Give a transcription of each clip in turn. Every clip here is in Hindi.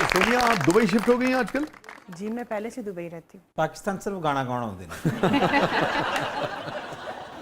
सोनिया आप दुबई शिफ्ट हो गई हैं आजकल? जी मैं पहले से दुबई रहती हूँ। पाकिस्तान सिर्फ गाना गाना होते हैं।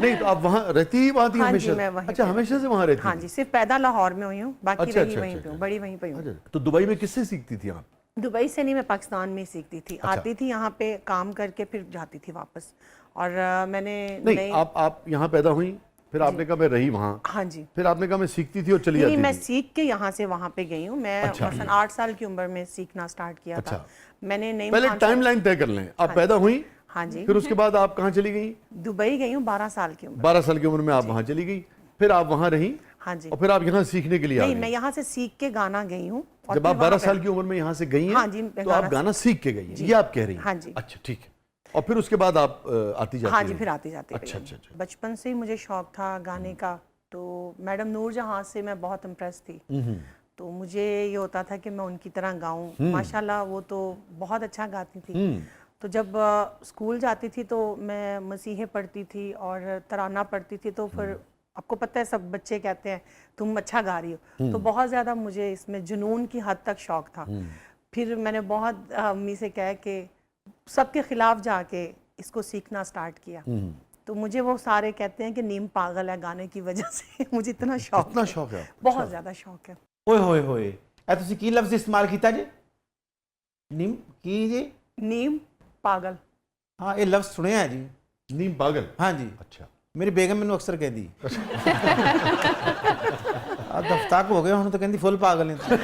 नहीं तो आप वहाँ रहती ही वहाँ थी हाँ हमेशा? जी मैं वहीं अच्छा पे हमेशा रहती से हूँ। वहाँ रहती हाँ थी? जी सिर्फ पैदा लाहौर में हुई हूँ, बाकी अच्छा, रही अच्छा, वहीं अच्छा, पे हूँ, अच्छा। बड़ी वहीं पे हूँ। अच्छा, तो दुबई में किससे सीखती थी आप? दुबई से नहीं, मैं पाकिस्तान में ही सीखती थी। अच्छा। आती थी यहाँ पे काम करके फिर जाती थी वापस। और मैंने नहीं नए आप यहाँ पैदा हुई, फिर आपने कहा मैं रही वहाँ, हाँ जी फिर आपने कहा मैं सीखती थी और चली नहीं, जाती मैं थी। सीख के यहाँ से वहाँ पे गई हूँ। मैं अच्छा। मसलन 8 साल की उम्र में सीखना स्टार्ट किया अच्छा। था। मैंने नईम पहले खान टाइम लाइन तय कर लें, आप पैदा हुई, हाँ जी फिर उसके बाद आप कहाँ चली गई? दुबई गई हूँ 12 साल की उम्र। 12 साल की उम्र में आप वहाँ चली गई, फिर आप वहाँ रही हाँ जी और फिर आप यहाँ सीखने के लिए आ नहीं, गई। मैं यहाँ से सीख के गाना गई हूँ। और जब फिर आप वहाँ 12 पे- साल की उम्र में यहाँ से गई हैं, हाँ जी, मैं तो आप गाना गाना सीख के गई हैं, ये आप कह रही हैं? हाँ जी। अच्छा ठीक है। और फिर उसके बाद आप आती जाती हाँ जी रही? फिर आती जाती अच्छा रही। अच्छा अच्छा। बचपन से ही मुझे शौक था गाने का, तो मैडम नूरजहां से मैं बहुत इम्प्रेस थी। तो मुझे ये होता था कि मैं उनकी तरह गाऊं। माशाल्लाह वो तो बहुत अच्छा गाती थी। तो जब स्कूल जाती थी तो मैं मसीहे पढ़ती थी और तराना पढ़ती थी, तो फिर आपको पता है सब बच्चे कहते हैं तुम अच्छा गा रही हो, तो बहुत ज़्यादा मुझे इसमें जुनून की हद तक शौक था। फिर मैंने बहुत अम्मी से कह के सबके खिलाफ जाके इसको सीखना स्टार्ट किया। तो मुझे वो सारे कहते हैं कि नीम पागल है गाने की वजह से। मुझे इतना शौक इतना है, शौक है? बहुत ज़्यादा शौक है। ओए होए होए ए ਤੁਸੀਂ ਕੀ ਲਫ਼ਜ਼ ਇਸਤੇਮਾਲ ਕੀਤਾ ਜੀ? ਨਿਮ ਕੀ ਜੀ? नीम पागल ਹਾਂ ਇਹ ਲਫ਼ਜ਼ ਸੁਣਿਆ ਜੀ। नीम पागल? हाँ जी अच्छा। ਮੇਰੀ ਬੇਗਮ ਮੈਨੂੰ ਅਕਸਰ ਕਹਿੰਦੀ ਆ ਦਫਤਰ ਹੋ ਗਏ ਹੁਣ ਤਾਂ ਕਹਿੰਦੀ ਫੁੱਲ ਪਾਗਲ ਨੇ ਤੂੰ।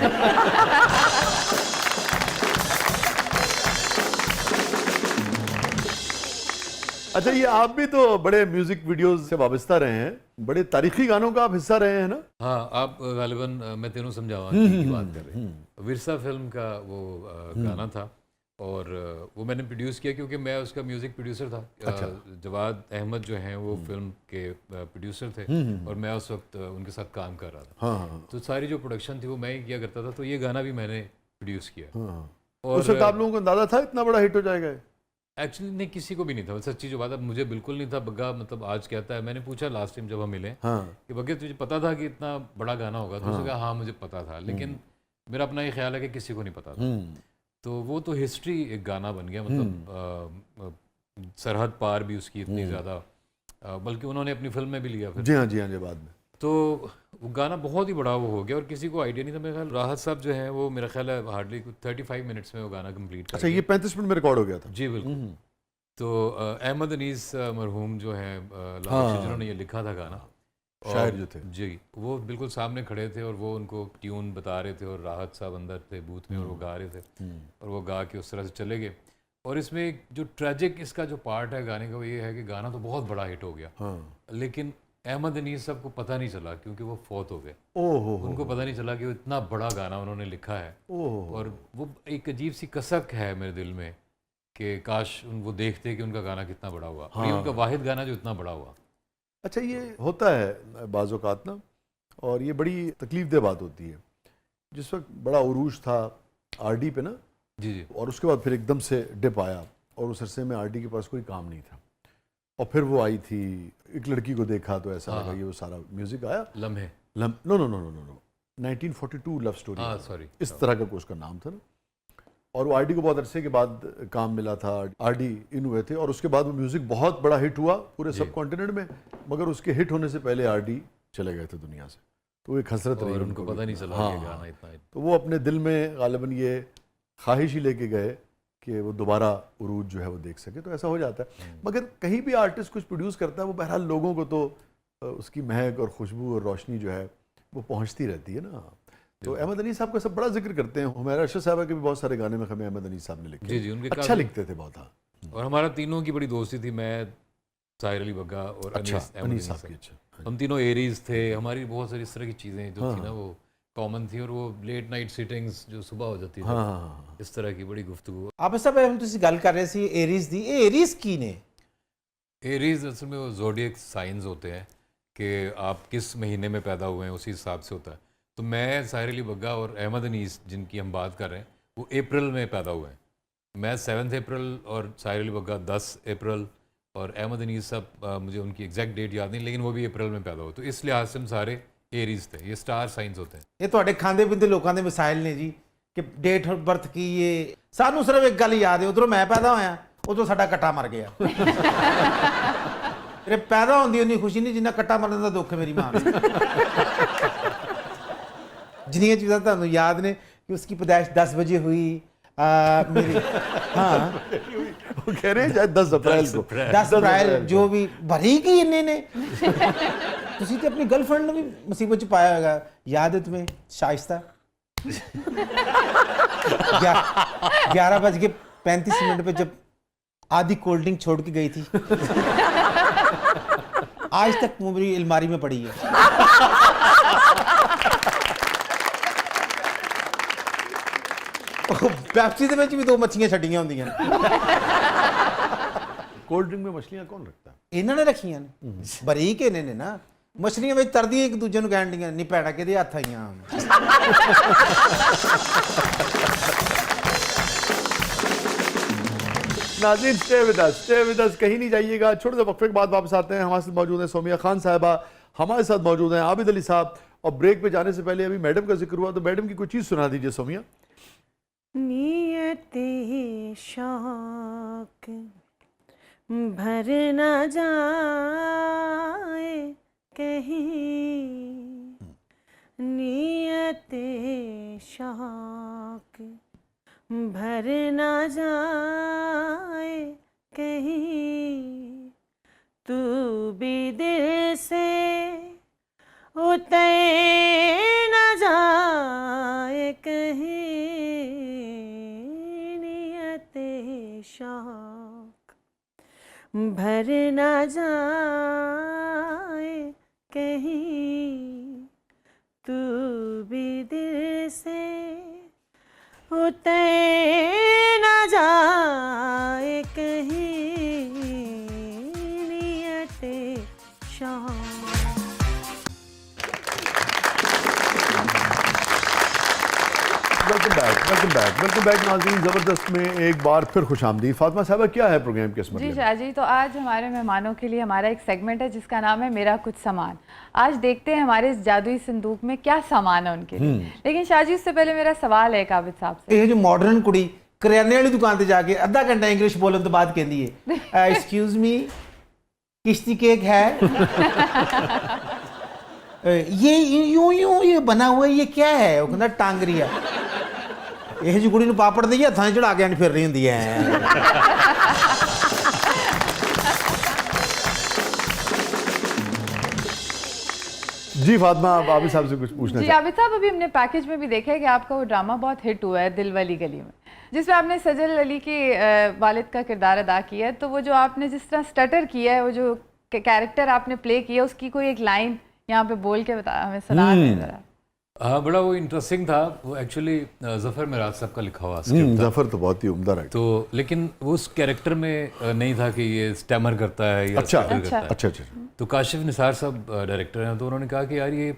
अच्छा ये आप भी तो बड़े म्यूजिक वीडियोस से वाबस्ता रहे हैं, बड़े तारीखी गानों का आप हिस्सा रहे हैं ना? हाँ आप गालिबन मैं तेनों समझावा की बात कर रहे हैं। विरसा फिल्म का वो गाना था और वो मैंने प्रोड्यूस किया क्योंकि मैं उसका म्यूज़िक प्रोड्यूसर था। अच्छा। जवाद अहमद जो हैं वो फिल्म के प्रोड्यूसर थे और मैं उस वक्त उनके साथ काम कर रहा था। हाँ। तो सारी जो प्रोडक्शन थी वो मैं ही किया करता था, तो ये गाना भी मैंने प्रोड्यूस किया। हाँ। और उस वक्त आप लोगों को अंदाजा था इतना बड़ा हिट हो जाएगा ये? एक्चुअली नहीं, किसी को भी नहीं था, सच्ची जो बात है मुझे बिल्कुल नहीं था। बग्गा मतलब आज कहता है, मैंने पूछा लास्ट टाइम जब हम मिले कि बग्गे तुझे पता था कि इतना बड़ा गाना होगा? तो उसने कहा हाँ मुझे पता था, लेकिन मेरा अपना ये ख्याल है कि किसी को नहीं पता था। तो वो तो हिस्ट्री एक गाना बन गया, मतलब सरहद पार भी उसकी इतनी ज़्यादा, बल्कि उन्होंने अपनी फिल्म में भी लिया फिर। जी हाँ जी हाँ जी, बाद में तो वो गाना बहुत ही बड़ा वो हो गया और किसी को आइडिया नहीं था। मेरा ख्याल राहत साहब जो हैं वो मेरा ख्याल है हार्डली 35 मिनट्स में वो गाना कंप्लीट कर अच्छा ये 35 मिनट में रिकॉर्ड हो गया था? जी बिल्कुल। तो अहमद अनीस मरहूम जो हैं लाहौर से जिन्होंने ये लिखा था गाना, शायर जो थे जी, वो बिल्कुल सामने खड़े थे और वो उनको ट्यून बता रहे थे और राहत साहब अंदर थे बूथ में और वो गा रहे थे और वो गा के उस तरह से चले गए। और इसमें एक जो ट्रेजिक इसका जो पार्ट है गाने का वो ये है कि गाना तो बहुत बड़ा हिट हो गया, लेकिन अहमद अनीस साहब को पता नहीं चला क्योंकि वो फौत हो गए। ओहो, उनको पता नहीं चला कि वो इतना बड़ा गाना उन्होंने लिखा है। और वो एक अजीब सी कसक है मेरे दिल में कि काश वो देखते कि उनका गाना कितना बड़ा हुआ। और ये उनका वाहिद गाना जो इतना बड़ा हुआ। अच्छा ये होता है बाज़ औक़ात ना, और ये बड़ी तकलीफ दह बात होती है। जिस वक्त बड़ा उरूज था आरडी पे ना, जी जी, और उसके बाद फिर एकदम से डिप आया और उस अरसे में आरडी के पास कोई काम नहीं था, और फिर वो आई थी, एक लड़की को देखा तो ऐसा लगा ये वो सारा म्यूजिक आया Lamhe, no no no no no 1942 love story, हाँ सॉरी, इस तरह का कुछ उसका नाम था ना। और वो आरडी को बहुत अरसे के बाद काम मिला था, आरडी इन हुए थे और उसके बाद वो म्यूजिक बहुत बड़ा हिट हुआ पूरे सब कॉन्टिनेंट में, मगर उसके हिट होने से पहले आरडी चले गए थे दुनिया से। तो एक हसरत रही और उनको पता नहीं चला हाँ, कि गाना इतना है। तो वो अपने दिल में गालिबन ये ख्वाहिश ही लेके गए कि वो दोबारा उरूज जो है वो देख सके, तो ऐसा हो जाता है। मगर कहीं भी आर्टिस्ट कुछ प्रोड्यूस करता है वो बहरहाल लोगों को तो उसकी महक और खुशबू और रोशनी जो है वो पहुंचती रहती है ना। तो अहमद अनीस साहब का सब बड़ा जिक्र करते हैं, हुमैरा अरशद साहबा के भी बहुत सारे गाने में हमें अहमद अनीस साहब ने लिखे। जी जी, उनके अच्छा लिखते थे बहुत। हाँ, और हमारा तीनों की बड़ी दोस्ती थी, मैं, साहिर अली बग्गा और अच्छा अनीस अनीस साहब साहब की। अच्छा हम तीनों एरीज थे। हमारी बहुत सारी इस तरह की चीज़ें जो थी ना वो कॉमन थी। और वो लेट नाइट सिटिंग्स जो सुबह हो जाती थी, हाँ, इस तरह की बड़ी गुफ्तगू। आप सब हम ਤੁਸੀਂ ਗੱਲ ਕਰ ਰਹੇ ਸੀ एरीज ਦੀ, ਇਹ एरीज ਕੀ ਨੇ? एरीज असल में वो ज़ोडिएक साइंस होते हैं कि आप किस महीने में पैदा हुए हैं उसी हिसाब से होता है। तो मैं, साहिर अली बग्गा और अहमद अनीस जिनकी हम बात कर रहे हैं वो अप्रैल में पैदा हुए हैं। मैं 7 अप्रैल और साहिर अली बग्गा 10 अप्रैल और अहमद अनीस साहब मुझे उनकी एग्जैक्ट डेट याद नहीं, लेकिन वो भी अप्रैल में पैदा हुए। तो इस लिहाज से हम सारे एरीज थे। ये स्टार साइंस होते हैं। ਇਹ ਤੁਹਾਡੇ ਖਾਂਦੇ ਪੀਂਦੇ ਲੋਕਾਂ ਦੇ ਮਿਸਾइल ਨੇ ਜੀ ਕਿ ਡੇਟ ਆਫ ਬਰਥ ਕੀ ਏ। ਸਾਨੂੰ ਸਿਰਫ ਇੱਕ ਗੱਲ ਯਾਦ ਹੈ, ਉਧਰੋਂ ਮੈਂ ਪੈਦਾ ਹੋਇਆ, ਉਦੋਂ ਸਾਡਾ ਕੱਟਾ ਮਰ ਗਿਆ। ਮੇਰੇ ਪੈਦਾ ਹੋਣ ਦੀ ਉਨੀ ਖੁਸ਼ੀ ਨਹੀਂ ਜਿੰਨਾ ਕੱਟਾ ਮਰਨ ਦਾ ਦੁੱਖ ਹੈ ਮੇਰੀ ਮਾਂ ਨੂੰ। जिन्हीं चीज़ें ਤੁਹਾਨੂੰ याद ने कि उसकी पैदाइश 10 बजे हुई। मेरी हाँ वो कह रहे हैं शायद 10 अप्रैल को 10 अप्रैल जो भी भरी की इन्ने ने ਤੁਸੀਂ ਤੇ ਆਪਣੀ ਗਰਲਫ੍ਰੈਂਡ ਨੂੰ ਵੀ ਮੁਸੀਬਤ ਚ ਪਾਇਆ ਹੋਗਾ। याद है तुम्हें शाइस्ता 11:35 पे जब आधी कोल्ड ड्रिंक छोड़ के गई थी, आज तक वो मेरी अलमारी में पड़ी है। पेप्सी ਦੇ ਵਿੱਚ ਵੀ 2 ਮੱਛੀਆਂ ਛੱਡੀਆਂ ਹੁੰਦੀਆਂ ਨੇ। कोल्ड ड्रिंक में मछलियां कौन रखता है? ਇਹਨਾਂ ਨੇ ਰੱਖੀਆਂ ਨੇ, ਬਰੀਕ ਇਹਨੇ ਨੇ ਨਾ। ਮਛਲੀਆਂ ਵਿੱਚ ਤਰਦੀਆਂ ਇੱਕ ਦੂਜੇ ਨੂੰ ਕਹਿਣ ਡੀਆਂ, ਨਹੀਂ ਭੈੜਾ ਕਿਹਦੇ ਹੱਥ ਆਈਆਂ। नाज़रीन स्टे विद अस, कहीं नहीं जाइएगा। छोटे से वक्फे के बाद वापस आते हैं। हमारे साथ मौजूद हैं सोमिया खान साहिबा, हमारे साथ मौजूद हैं आबिद अली साहब। और ब्रेक पे जाने से पहले अभी मैडम का जिक्र हुआ, तो मैडम की कोई चीज़ सुना दीजिए सोमिया। नियते शौक भर न जाए कहीं, नियते शौक भर न जाए कहीं, तू भी दिल से उतर न जाए कहीं, नियते शौक भर न जाए कहीं, तू भी दिल से उतर न जाए कहीं, नियते शौक। वेलकम बैक नाज़रीन। ज़बरदस्त में एक बार फिर खुशामदीद। फातिमा साहबा, क्या है प्रोग्राम के इसमें? जी शाह जी, तो आज हमारे मेहमानों के लिए हमारा एक सेगमेंट है जिसका नाम है मेरा कुछ सामान। आज देखते हैं हमारे इस जादुई संदूक में क्या सामान है उनके लिए। लेकिन शाह जी, उससे पहले मेरा सवाल है आबिद साहब से। ਇਹ ਜੋ ਮਾਡਰਨ ਕੁੜੀ ਕਰਿਆਨੇ ਵਾਲੀ ਦੁਕਾਨ ਤੇ ਜਾ ਕੇ ਅੱਧਾ ਘੰਟਾ ਇੰਗਲਿਸ਼ ਬੋਲਣ ਤੋਂ ਬਾਅਦ ਕਹਿੰਦੀ ਹੈ, ਐਕਸਕਿਊਜ਼ ਮੀ, किश्ती केक है? ये यूं यूं ये बना हुआ है, ये क्या है? ਉਹ ਕਹਿੰਦਾ ਟਾਂਗਰੀਆ। ਇਹ ਜੀ ਕੁੜੀ ਨੂੰ ਪਾਪੜ ਦੇ ਹੱਥਾਂ 'ਚ ਚੜਾ ਕੇ ਫਿਰ ਰਹੀ ਹੁੰਦੀ ਹੈ। जी फातिमा, आप आबिद साहब से कुछ पूछना जी आबिद साहब, अभी हमने पैकेज में भी देखा है कि आपका वो ड्रामा बहुत हिट हुआ है दिल वाली गली में, जिसमें आपने सजल अली के वालिद का किरदार अदा किया है। तो वो जो आपने जिस तरह स्टटर किया है, वो जो कैरेक्टर आपने प्ले किया, उसकी कोई एक लाइन यहाँ पे बोल के बता, हमें सुना दें जरा। हाँ, बड़ा वो इंटरेस्टिंग था। वो एक्चुअली ज़फ़र मिराज साहब का लिखा हुआ स्क्रिप्ट था। ज़फ़र तो बहुत ही उम्दा राइटर। तो लेकिन वो उस कैरेक्टर में नहीं था कि ये स्टैमर करता है या स्टटर करता है। अच्छा। तो काशिफ निसार साहब डायरेक्टर हैं, तो उन्होंने कहा कि यार ये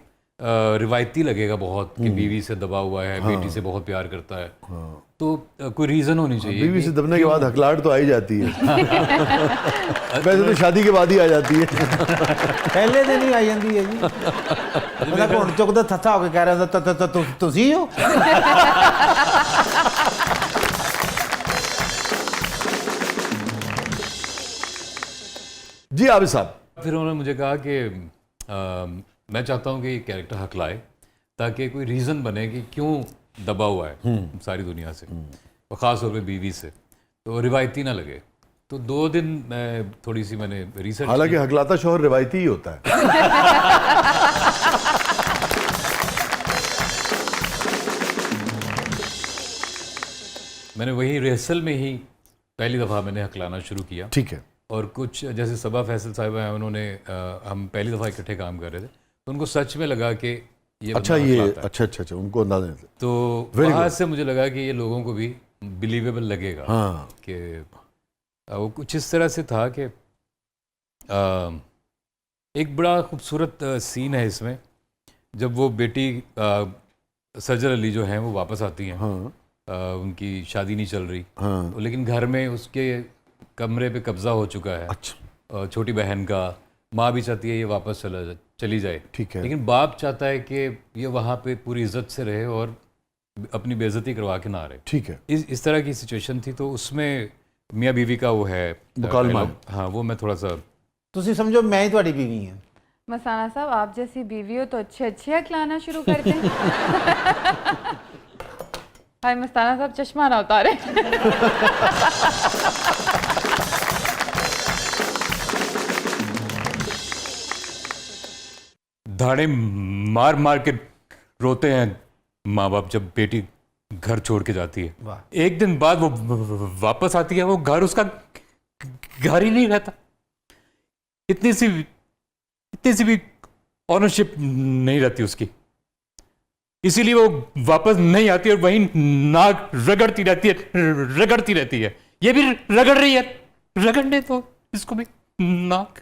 रिवायती लगेगा बहुत कि बीवी से दबा हुआ है, बेटी से बहुत प्यार करता है, तो कोई रीज़न होनी चाहिए। बीवी से दबने के बाद हकलाहट तो आ ही जाती है। वैसे तो शादी के बाद ही आ जाती है। पहले दिन ही आ जाती है जी। ਉਹਦਾ ਘੁੰਡ ਚੁੱਕਦਾ ਥੱਥਾ ਹੋ ਕੇ ਕਹਿ ਰਿਹਾ ਤੁਸੀਂ ਹੋ। जी आबिद साहब। फिर उन्होंने मुझे कहा कि मैं चाहता हूँ कि ये कैरेक्टर हकलाए, ताकि कोई रीज़न बने कि क्यों दबा हुआ है सारी दुनिया से, और ख़ास तौर पे बीवी से, तो रिवायती ना लगे। तो 2 दिन मैं थोड़ी सी मैंने रिसर्च, हालांकि हकलाता शौहर रिवायती ही होता है। मैंने वही रिहर्सल में ही पहली दफ़ा मैंने हकलाना शुरू किया। ठीक है। और कुछ जैसे सबा फैसल साहब हैं, उन्होंने हम पहली दफ़ा इकट्ठे काम कर रहे थे, तो उनको सच में लगा कि ये अच्छा, बंदा ये हकलाता है। अच्छा उनको अंदाजा नहीं था। तो Very वहाँ good. से मुझे लगा कि ये लोगों को भी बिलीवेबल लगेगा। हाँ। कि वो कुछ इस तरह से था कि एक बड़ा खूबसूरत सीन है इसमें, जब वो बेटी सजल अली जो हैं वो वापस आती हैं। हाँ। उनकी शादी नहीं चल रही। हाँ। तो लेकिन घर में उसके कमरे पे कब्जा हो चुका है। अच्छा। छोटी बहन का, माँ भी चाहती है ये वापस चली जाए। ठीक है। लेकिन बाप चाहता है कि ये वहाँ पे पूरी इज्जत से रहे और अपनी बेइज्जती करवा के ना आ रहे। ठीक है। इस तरह की सिचुएशन थी, तो उसमें मियाँ बीवी का वो है मुकालमा। dialogue, हाँ वो मैं थोड़ा सा ਤੁਸੀਂ ਸਮਝੋ मैं ही ਤੁਹਾਡੀ बीवी ਹਾਂ। मसाना साहब, आप जैसी बीवी हो तो अच्छे अच्छे अखलाना शुरू कर दें। हाय मस्ताना साहब, चश्मा ना उतारे। धाड़े मार मार के रोते हैं माँ बाप जब बेटी घर छोड़ के जाती है। वाह। एक दिन बाद वो वापस आती है, वो घर उसका घर ही नहीं रहता। इतनी सी भी ऑनरशिप नहीं रहती उसकी, इसीलिए वो वापस नहीं आती और वहीं नाक रगड़ती रहती है। ये भी रगड़ रही है, रगड़ने तो इसको भी नाक।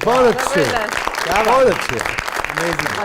बहुत अच्छे, जबरदस्त। बहुत अच्छे।